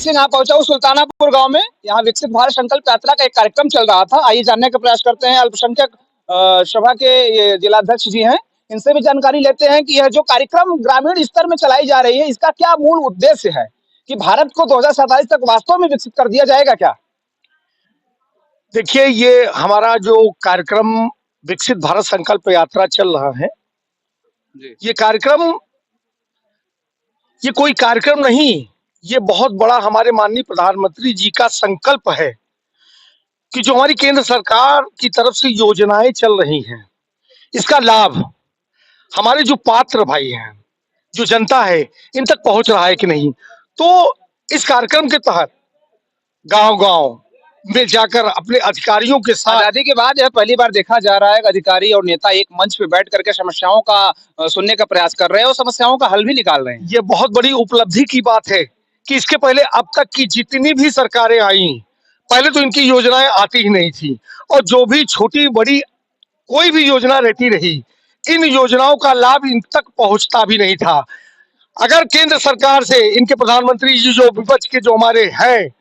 सिंह यहाँ पहुंचा हूँ सुल्तानापुर गांव में। यहाँ विकसित भारत संकल्प यात्रा का एक कार्यक्रम चल रहा था। आइए जानने का प्रयास करते हैं। अल्पसंख्यक सभा के ये जिलाध्यक्ष जी हैं, इनसे भी जानकारी लेते हैं कि यह जो कार्यक्रम ग्रामीण स्तर में चलाई जा रही है, इसका क्या मूल उद्देश्य है कि भारत को 2047 तक वास्तव में विकसित कर दिया जाएगा क्या? देखिए, ये हमारा जो कार्यक्रम विकसित भारत संकल्प यात्रा चल रहा है, ये कार्यक्रम ये कोई कार्यक्रम नहीं, ये बहुत बड़ा हमारे माननीय प्रधानमंत्री जी का संकल्प है कि जो हमारी केंद्र सरकार की तरफ से योजनाएं चल रही हैं, इसका लाभ हमारे जो पात्र भाई हैं, जो जनता है, इन तक पहुंच रहा है कि नहीं। तो इस कार्यक्रम के तहत गांव-गांव में जाकर अपने अधिकारियों के साथ आजादी के बाद यह पहली बार देखा जा रहा है कि अधिकारी और नेता एक मंच पे बैठ करके समस्याओं का सुनने का प्रयास कर रहे हैं और समस्याओं का हल भी निकाल रहे हैं। ये बहुत बड़ी उपलब्धि की बात है कि इसके पहले अब तक की जितनी भी सरकारें आई, पहले तो इनकी योजनाएं आती ही नहीं थी और जो भी छोटी बड़ी कोई भी योजना रहती रही, इन योजनाओं का लाभ इन तक पहुंचता भी नहीं था। अगर केंद्र सरकार से इनके प्रधानमंत्री जी जो विपक्ष के जो हमारे हैं,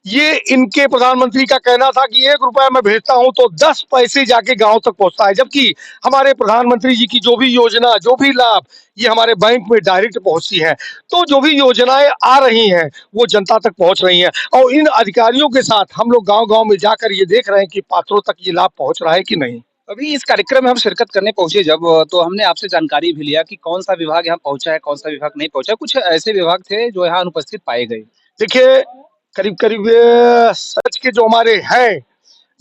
ये इनके प्रधानमंत्री का कहना था कि 1 रुपया मैं भेजता हूं तो 10 पैसे जाके गांव तक पहुंचता है, जबकि हमारे प्रधानमंत्री जी की जो भी योजना, जो भी लाभ, ये हमारे बैंक में डायरेक्ट पहुंचती है। तो जो भी योजनाएं आ रही हैं, वो जनता तक पहुंच रही हैं और इन अधिकारियों के साथ हम लोग गांव-गांव में जाकर ये देख रहे हैं कि पात्रों तक ये लाभ पहुंच रहा है कि नहीं। अभी इस कार्यक्रम में हम शिरकत करने पहुंचे जब, तो हमने आपसे जानकारी भी लिया कि कौन सा विभाग यहाँ पहुंचा है, कौन सा विभाग नहीं पहुंचा। कुछ ऐसे विभाग थे जो यहाँ अनुपस्थित पाए गए। देखिए, करीब-करीब सच के जो हमारे हैं,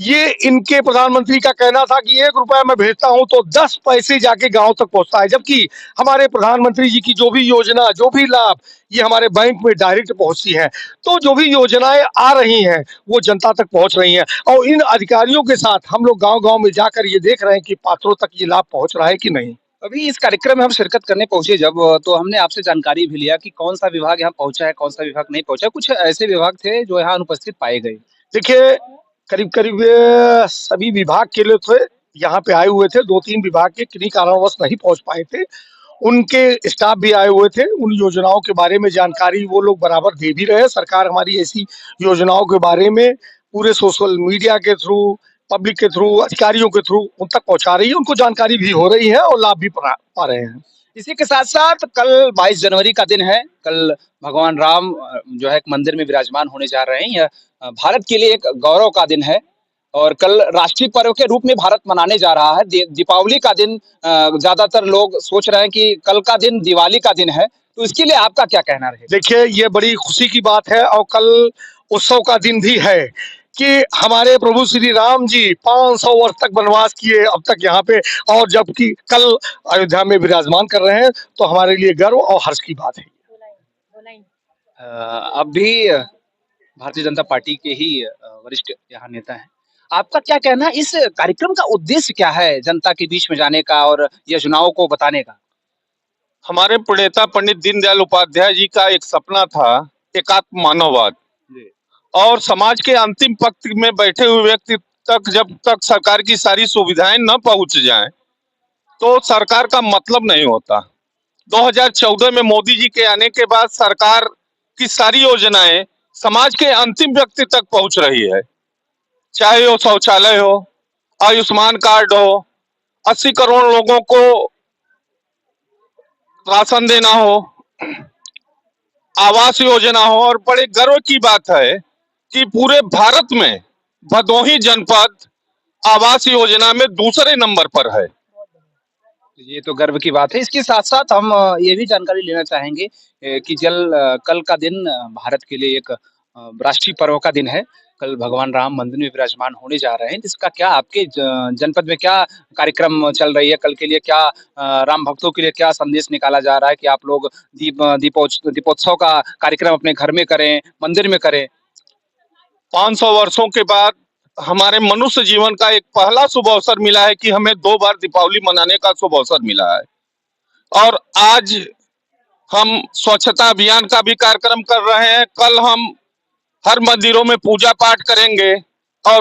ये इनके प्रधानमंत्री का कहना था कि 1 रुपया मैं भेजता हूं तो 10 पैसे जाके गांव तक पहुंचता है, जबकि हमारे प्रधानमंत्री जी की जो भी योजना, जो भी लाभ, ये हमारे बैंक में डायरेक्ट पहुंचती है। तो जो भी योजनाएं आ रही हैं, वो जनता तक पहुंच रही हैं और इन अधिकारियों के साथ हम लोग गांव-गांव में जाकर ये देख रहे हैं कि पात्रों तक ये लाभ पहुंच रहा है कि नहीं। अभी इस कार्यक्रम में हम शिरकत करने पहुंचे जब, तो हमने आपसे जानकारी भी लिया कि कौन सा विभाग यहाँ पहुंचा है, कौन सा विभाग नहीं पहुंचा। कुछ ऐसे विभाग थे जो यहाँ अनुपस्थित पाए गए। देखिए, करीब-करीब सभी विभाग के लोग थे, यहाँ पे आए हुए थे। 2-3 विभाग के किन्हीं कारणवश नहीं पहुंच पाए थे। उनके स्टाफ भी आए हुए थे। उन योजनाओं के बारे में जानकारी वो लोग बराबर दे भी रहे हैं। सरकार हमारी ऐसी योजनाओं के बारे में पूरे सोशल मीडिया के थ्रू, पब्लिक के थ्रू, अधिकारियों के थ्रू उन तक पहुंचा रही है। उनको जानकारी भी हो रही है और लाभ भी पा रहे हैं। इसी के साथ-साथ कल 22 जनवरी का दिन है। कल भगवान राम जो है एक मंदिर में विराजमान होने जा रहे हैं। यह भारत के लिए एक गौरव का दिन है और कल राष्ट्रीय पर्व के रूप में भारत मनाने जा रहा है। दीपावली का दिन ज़्यादातर लोग सोच रहे हैं कि कल का दिन दिवाली का दिन है, तो इसके लिए आपका क्या कहना रहेगा? देखिए, ये बड़ी खुशी की बात है और कल उत्सव का दिन भी है कि हमारे प्रभु श्री राम जी 500 वर्ष तक वनवास किए अब तक यहाँ पे, और जबकि कल अयोध्या में विराजमान कर रहे हैं, तो हमारे लिए गर्व और हर्ष की बात है। अब भी भारतीय जनता पार्टी के ही वरिष्ठ यहाँ नेता हैं। आपका क्या कहना है, इस कार्यक्रम का उद्देश्य क्या है जनता के बीच में जाने का और योजनाओं को बताने का? हमारे प्रणेता पंडित दीनदयाल उपाध्याय जी का एक सपना था, एकात्म मानववाद, और समाज के अंतिम पंक्ति में बैठे हुए व्यक्ति तक जब तक सरकार की सारी सुविधाएं न पहुंच जाएं, तो सरकार का मतलब नहीं होता। 2014 में मोदी जी के आने के बाद सरकार की सारी योजनाएं समाज के अंतिम व्यक्ति तक पहुंच रही है, चाहे वो शौचालय हो, आयुष्मान कार्ड हो, 80 करोड़ लोगों को राशन देना हो, आवास योजना हो, और बड़े गर्व की बात है कि पूरे भारत में भदोही जनपद आवास योजना में दूसरे नंबर पर है। ये तो गर्व की बात है। इसके साथ-साथ हम ये भी जानकारी लेना चाहेंगे कि कल का दिन भारत के लिए एक राष्ट्रीय पर्व का दिन है। कल भगवान राम मंदिर में विराजमान होने जा रहे हैं। इसका क्या आपके जनपद में क्या कार्यक्रम चल रही है? कल के लिए क्या राम भक्तों के लिए क्या संदेश निकाला जा रहा है कि आप लोग दीपोत्सव का कार्यक्रम अपने घर में करें, मंदिर में करें? 500 वर्षों के बाद हमारे मनुष्य जीवन का एक पहला शुभ अवसर मिला है कि हमें 2 बार दीपावली मनाने का शुभ अवसर मिला है। और आज हम स्वच्छता अभियान का भी कार्यक्रम कर रहे हैं। कल हम हर मंदिरों में पूजा पाठ करेंगे और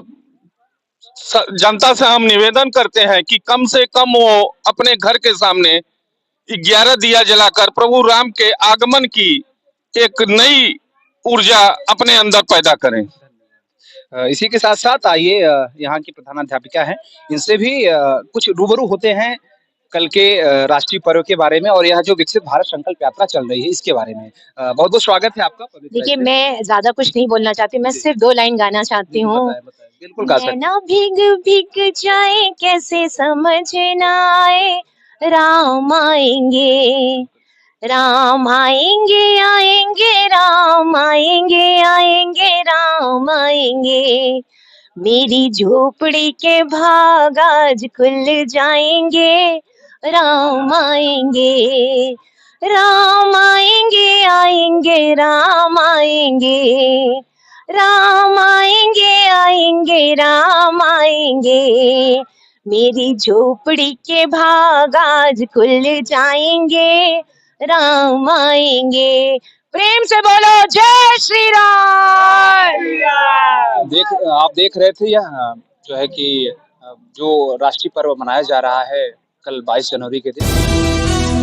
जनता से हम निवेदन करते हैं कि कम से कम वो अपने घर के सामने 11 दिया जलाकर प्रभु राम के आगमन की एक नई ऊर्जा अपने अंदर पैदा करें। इसी के साथ साथ आइए यहाँ की प्रधानाध्यापिका हैं, इनसे भी कुछ रूबरू होते हैं कल के राष्ट्रीय पर्व के बारे में और यह जो विकसित भारत संकल्प यात्रा चल रही है इसके बारे में। बहुत-बहुत स्वागत है आपका पवित्र देखिए, इसमें। मैं ज़्यादा कुछ नहीं बोलना चाहती, मैं जी, सिर्फ़ 2 लाइन गाना चाहती जी, हूँ। बताएँ, बताएँ। बिल्कुल गा सकते हैं। नैना भीग-भीग जाए कैसे समझ ना आए, राम आएँगे, राम आएँगे, आएँगे, राम आएँगे, आएँगे, राम आएँगे। मेरी झोपड़ी के भाग आज खुल जाएँगे, राम आएँगे, राम आएँगे, आएँगे, राम आएँगे, राम आएँगे, आएँगे, राम आएँगे। मेरी झोपड़ी के भाग आज खुल जाएँगे, राम आएँगे। प्रेम से बोलो जय श्री राम। आप देख रहे थे यह जो है कि जो राष्ट्रीय पर्व मनाया जा रहा है कल 22 जनवरी के दिन।